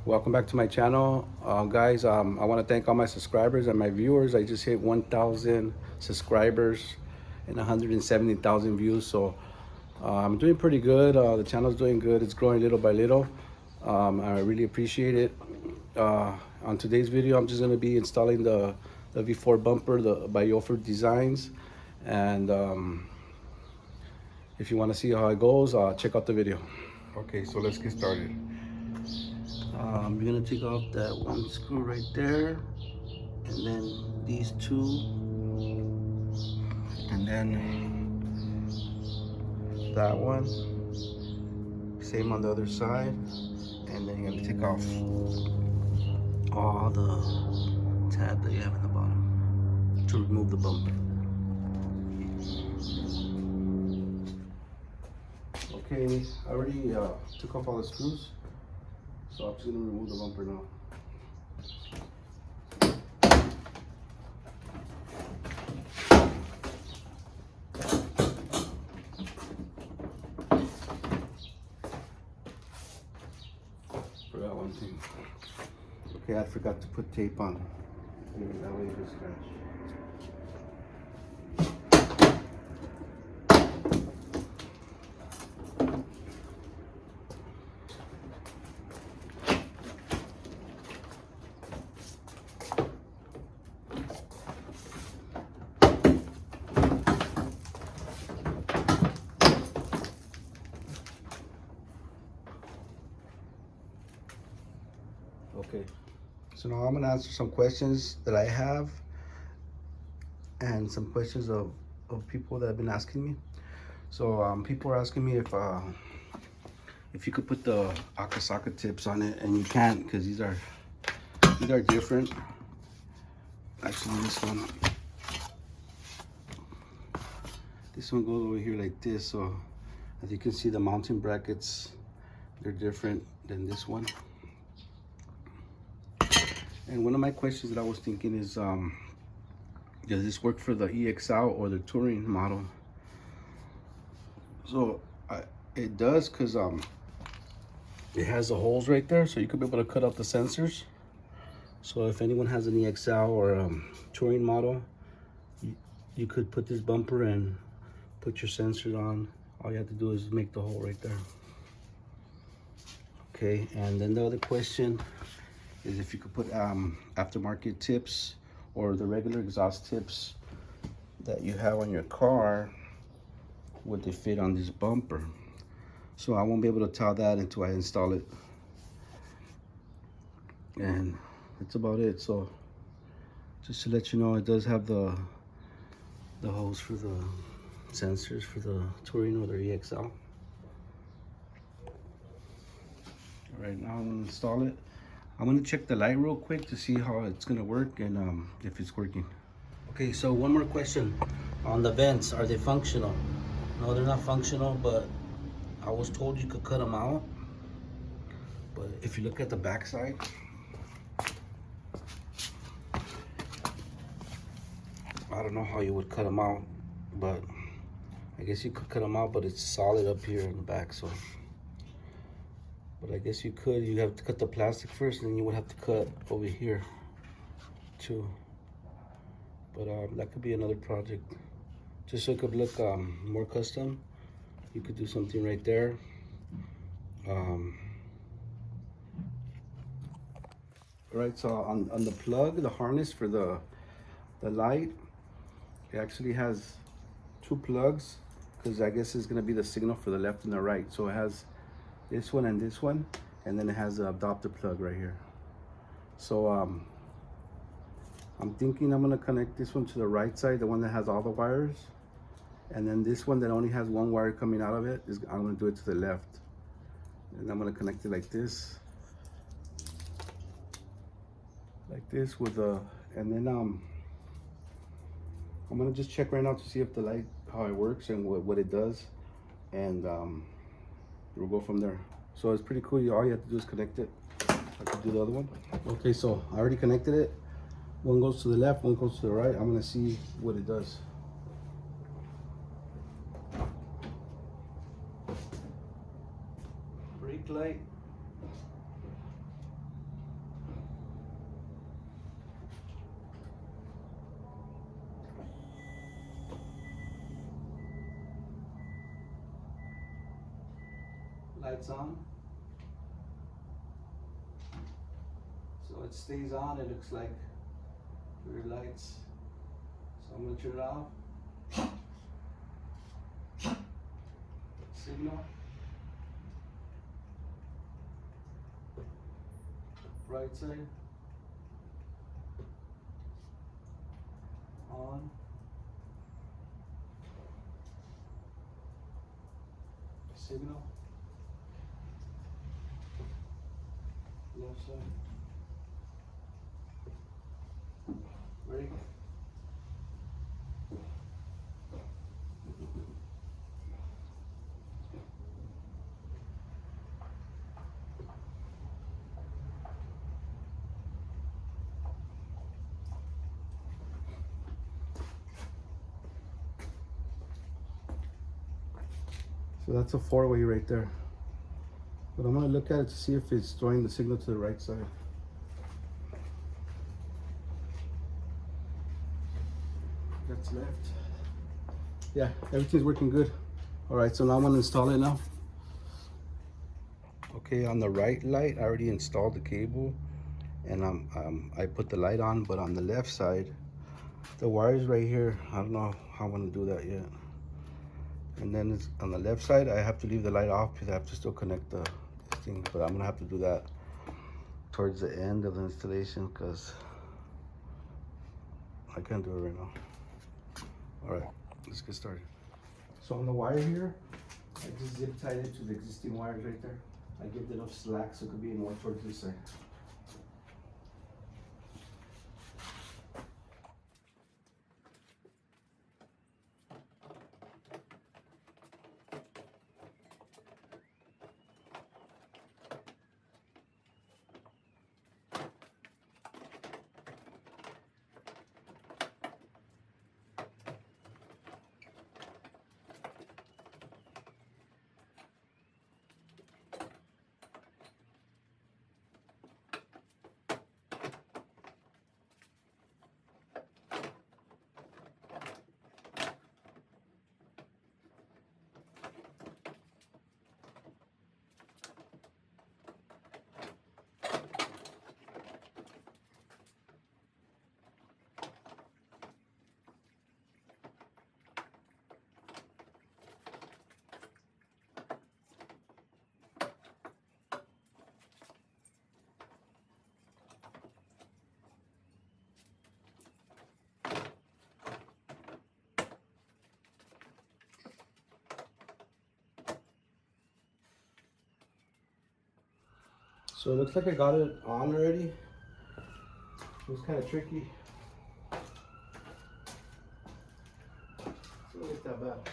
Welcome back to my channel, guys. I want to thank all my subscribers and my viewers. I just hit 1,000 subscribers and 170,000 views, so I'm doing pretty good. The channel's doing good. It's growing little by little. I really appreciate it. On today's video, I'm just going to be installing the V4 bumper by Yofer Designs, and if you want to see how it goes, check out the video. Okay, so let's get started. You're gonna take off that one screw right there, and then these two, and then that one. Same on the other side, and then you're gonna take off all the tab that you have in the bottom to remove the bumper. Okay, I already took off all the screws, so I'm just gonna remove the bumper now. Forgot one thing. Okay, I forgot to put tape on. That way it will scratch. Okay, so now I'm gonna answer some questions that I have and some questions of people that have been asking me. So people are asking me if you could put the Akasaka tips on it, and you can't because these are different. Actually, this one goes over here like this. So as you can see, the mounting brackets, they're different than this one. And one of my questions that I was thinking is, does this work for the EXL or the touring model? So it does, because it has the holes right there, so you could be able to cut out the sensors. So if anyone has an EXL or touring model, you could put this bumper and put your sensors on. All you have to do is make the hole right there. Okay, and then the other question is if you could put aftermarket tips or the regular exhaust tips that you have on your car, would they fit on this bumper? So I won't be able to tell that until I install it, and that's about it. So just to let you know, it does have the hose for the sensors for the touring or the EXL. All right, now I'm gonna install it. I'm gonna check the light real quick to see how it's gonna work and if it's working. Okay, so one more question on the vents. Are they functional? No, they're not functional, but I was told you could cut them out. But if you look at the back side, I don't know how you would cut them out, but I guess you could cut them out, but it's solid up here in the back. So, but I guess you could. You have to cut the plastic first, and then you would have to cut over here too. But that could be another project, just so it could look more custom. You could do something right there. All right, so on the plug, the harness for the light, it actually has two plugs, because I guess it's gonna be the signal for the left and the right. So it has this one, and then it has the adapter plug right here. So I'm thinking I'm gonna connect this one to the right side, the one that has all the wires, and then this one that only has one wire coming out of it I'm gonna do it to the left, and I'm gonna connect it like this with a, and then I'm gonna just check right now to see if the light, how it works and what it does, and we'll go from there. So it's pretty cool. All you have to do is connect it. I can do the other one. Okay, so I already connected it. One goes to the left, one goes to the right. I'm gonna see what it does. Brake light. Lights on. So it stays on, it looks like your lights. So I'm gonna turn it off. Signal. Right side. On. Signal. Left side. Ready? So that's a 4-way right there. But I'm gonna look at it to see if it's throwing the signal to the right side. That's left. Yeah, everything's working good. All right, so now I'm gonna install it now. Okay, on the right light, I already installed the cable, and I put the light on. But on the left side, the wire's right here. I don't know how I'm gonna do that yet. And then it's on the left side, I have to leave the light off because I have to still connect this thing. But I'm gonna have to do that towards the end of the installation because I can't do it right now. All right, let's get started. So on the wire here, I just zip tied it to the existing wires right there. I give it enough slack so it could be more towards this side. So it looks like I got it on already. It was kind of tricky. It's not get that bad.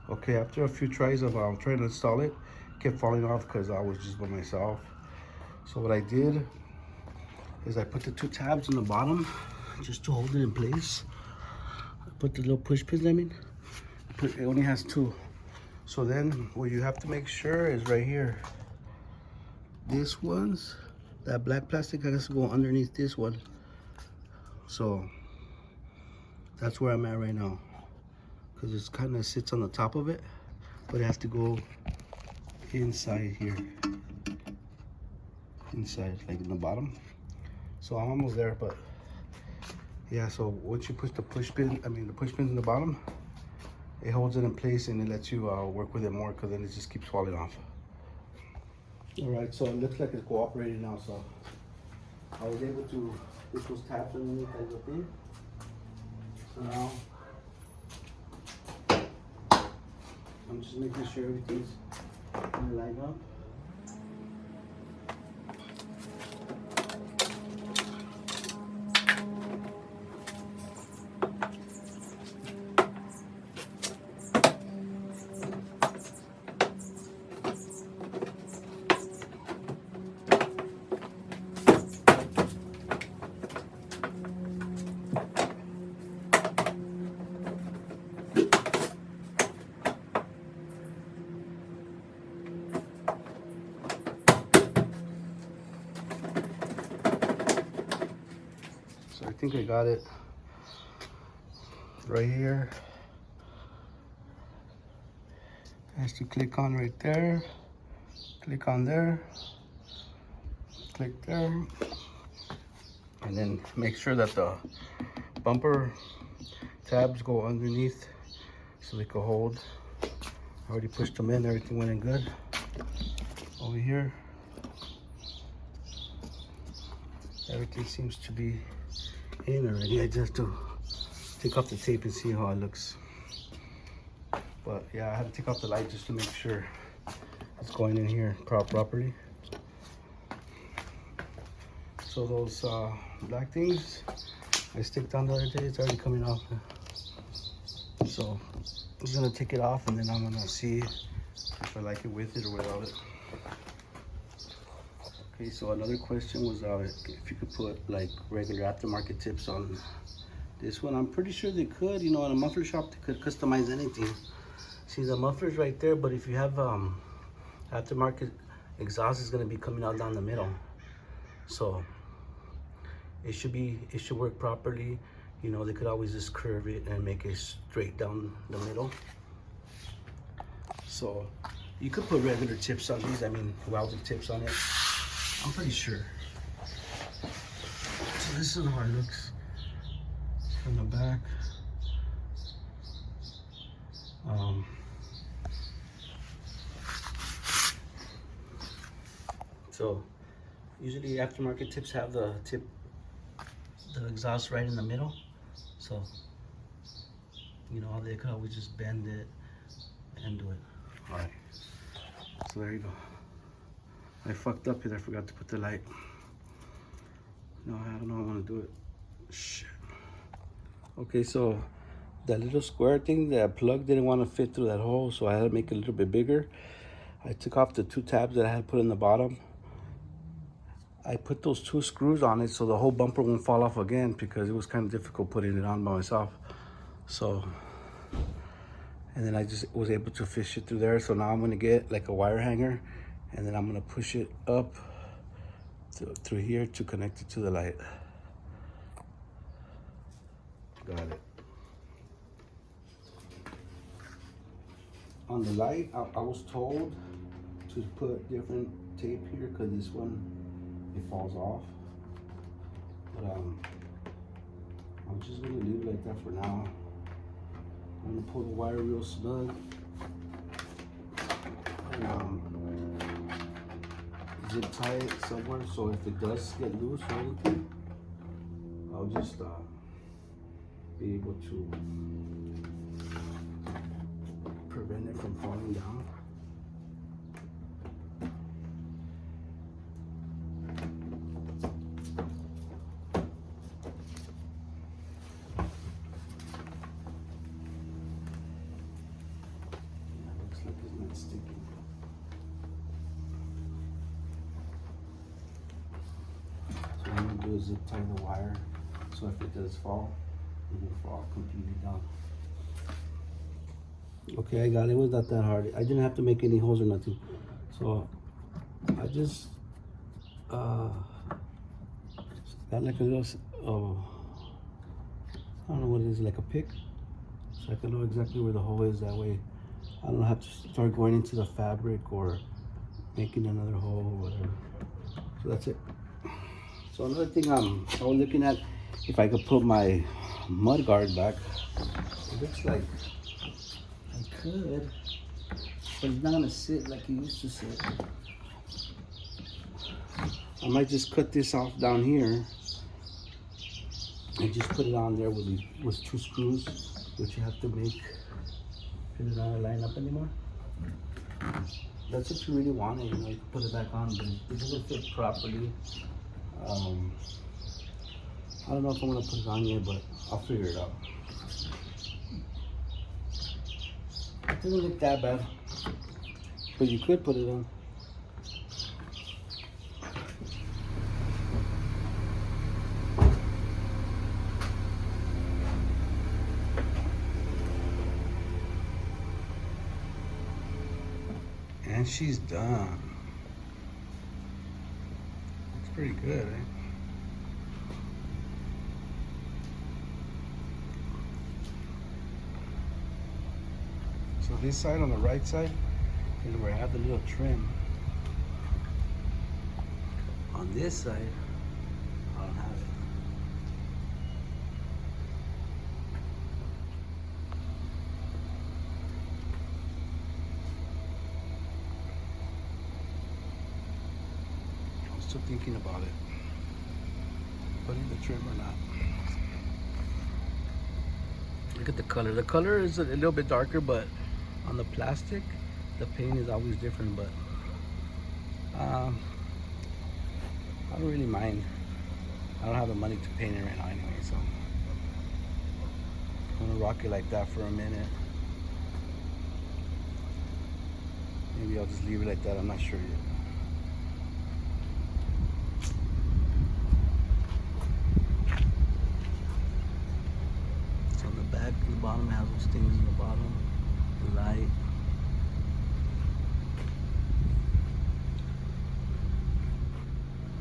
Okay, after a few tries of trying to install it, kept falling off because I was just by myself. So what I did is I put the 2 tabs on the bottom just to hold it in place. I put the little push pins, it only has 2. So then what you have to make sure is right here. This one's, that black plastic has to go underneath this one. So that's where I'm at right now. Because it kind of sits on the top of it, but it has to go inside here. Inside, like in the bottom. So I'm almost there, but yeah, so once you push the push pins in the bottom, it holds it in place and it lets you work with it more because then it just keeps falling off. All right, so it looks like it's cooperating now. So I was able to push those tabs underneath that little thing. So now I'm just making sure everything's gonna line up. So I think I got it right here. has to click on right there, click on there, click there, and then make sure that the bumper tabs go underneath so they can hold. I already pushed them in, everything went in good. Over here, everything seems to be in already. I just have to take off the tape and see how it looks. But yeah, I had to take off the light just to make sure it's going in here properly. So those black things I sticked on the other day, it's already coming off. So I'm just gonna take it off and then I'm gonna see if I like it with it or without it. Okay, so another question was if you could put like regular aftermarket tips on this one. I'm pretty sure they could. You know, in a muffler shop they could customize anything. See, the muffler's right there, but if you have aftermarket exhaust, is gonna be coming out down the middle. So it should work properly. You know, they could always just curve it and make it straight down the middle. So you could put regular tips on these. I mean, welded tips on it. I'm pretty sure. So this is how it looks from the back. So usually aftermarket tips have the exhaust right in the middle. So, you know, they could always just bend it and do it. All right, so there you go. I fucked up because I forgot to put the light. No, I don't know how I want to do it. Shit. Okay, so that little square thing, that plug didn't want to fit through that hole, so I had to make it a little bit bigger. I took off the 2 tabs that I had put in the bottom. I put those 2 screws on it so the whole bumper won't fall off again, because it was kind of difficult putting it on by myself. So, and then I just was able to fish it through there. So now I'm gonna get like a wire hanger, and then I'm gonna push it up through here to connect it to the light. Got it. On the light, I was told to put different tape here because this one, it falls off. But I'm just gonna leave it like that for now. I'm gonna pull the wire real snug and zip tie it somewhere, so if it does get loose or anything, I'll just be able to prevent it from falling down. Sticking. So what I'm gonna do is zip tie the wire, so if it does fall, it will fall completely down. Okay, I got it. It was not that hard. I didn't have to make any holes or nothing. So I just got like a little, I don't know what it is, like a pick, so I can know exactly where the hole is. That way I don't have to start going into the fabric or making another hole or whatever. So that's it. So another thing I was looking at, if I could put my mud guard back. It looks like I could, but it's not gonna sit like it used to sit. I might just cut this off down here and just put it on there with 2 screws, which you have to make. Because it doesn't line up anymore. That's if you really want it, you know, you can put it back on, but it doesn't fit properly. I don't know if I'm gonna put it on yet, but I'll figure it out. It doesn't look that bad, but you could put it on. And she's done. Looks pretty good, eh? So So this side on the right side is where I have the little trim. On this side, I don't have it. I'm still thinking about it. Putting the trim or not. Look at the color. The color is a little bit darker, but on the plastic, the paint is always different. But I don't really mind. I don't have the money to paint it right now anyway, so I'm gonna rock it like that for a minute. Maybe I'll just leave it like that. I'm not sure yet. So on the back, the bottom has those things in the bottom. The light.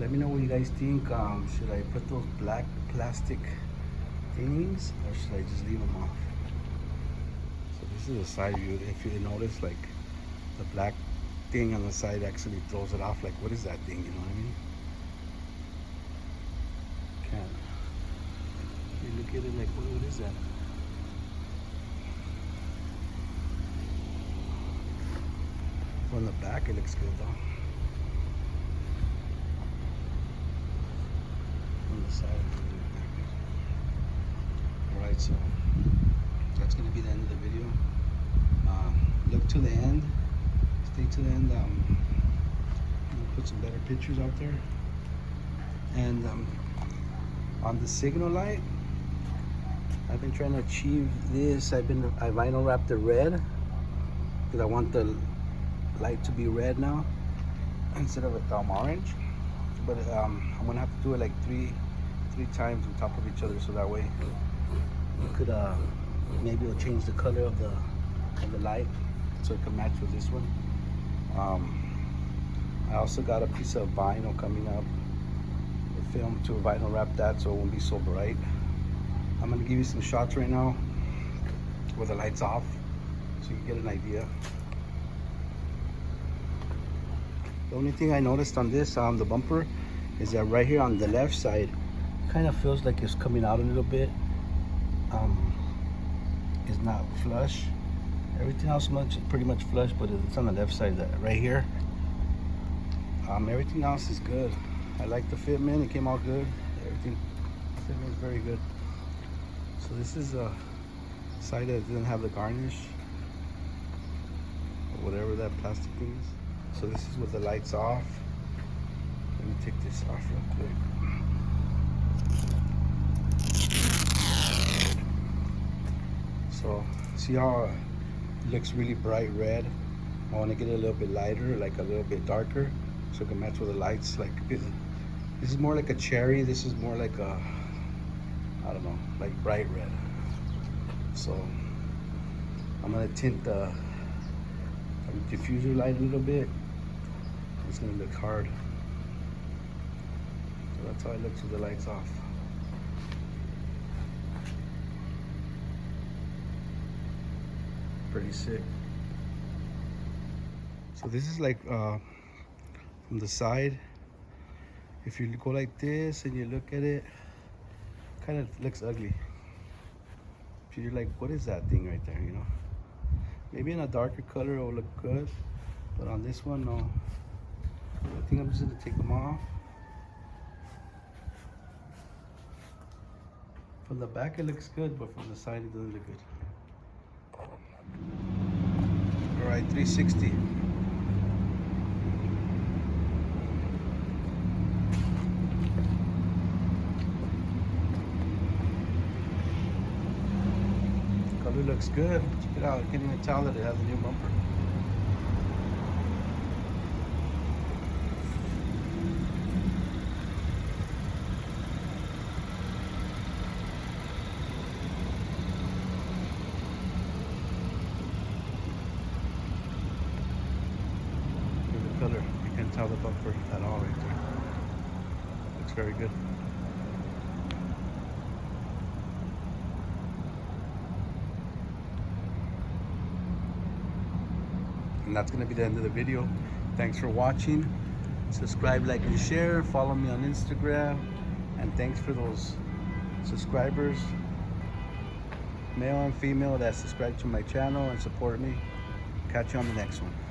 Let me know what you guys think. Should I put those black plastic things or should I just leave them off? So this is a side view. If you notice, like the black thing on the side actually throws it off. Like, what is that thing? You know what I mean? Can't. You look at it like, what is that? From the back, it looks good though. On the side. Alright, so that's going to be the end of the video. Look to the end. Stay to the end. I'll put some better pictures out there. And on the signal light, I've been trying to achieve this. I vinyl wrapped the red because I want the light to be red now instead of a orange. But I'm gonna have to do it like three times on top of each other, so that way you could maybe it'll change the color of the light so it can match with this one. I also got a piece of vinyl coming up, the film to vinyl wrap that so it won't be so bright. I'm gonna give you some shots right now with the lights off so you can get an idea. The only thing I noticed on this, the bumper, is that right here on the left side, it kind of feels like it's coming out a little bit. It's not flush. Everything else is pretty much flush, but it's on the left side, right here. Everything else is good. I like the fitment, it came out good. Everything, fitment is very good. So this is a side that didn't have the garnish, or whatever that plastic thing is. So this is with the lights off. Let me take this off real quick. So see how it looks really bright red? I want to get it a little bit lighter, like a little bit darker, so it can match with the lights. Like this is more like a cherry. This is more like a, I don't know, like bright red. So I'm gonna tint the diffuser light a little bit. It's gonna look hard. So that's how it looks with the lights off. Pretty sick. So this is like from the side. If you go like this and you look at it, kind of looks ugly. If you're like, what is that thing right there, you know? Maybe in a darker color it will look good, but on this one, no. I think I'm just gonna take them off. From the back it looks good, but from the side it doesn't look good. All right, 360. Color looks good. Check it out. You can't even tell that it has a new bumper. Color. You can't tell the bumper at all right there. Looks very good. And that's gonna be the end of the video. Thanks for watching. Subscribe, like, and share. Follow me on Instagram. And thanks for those subscribers, male and female, that subscribe to my channel and support me. Catch you on the next one.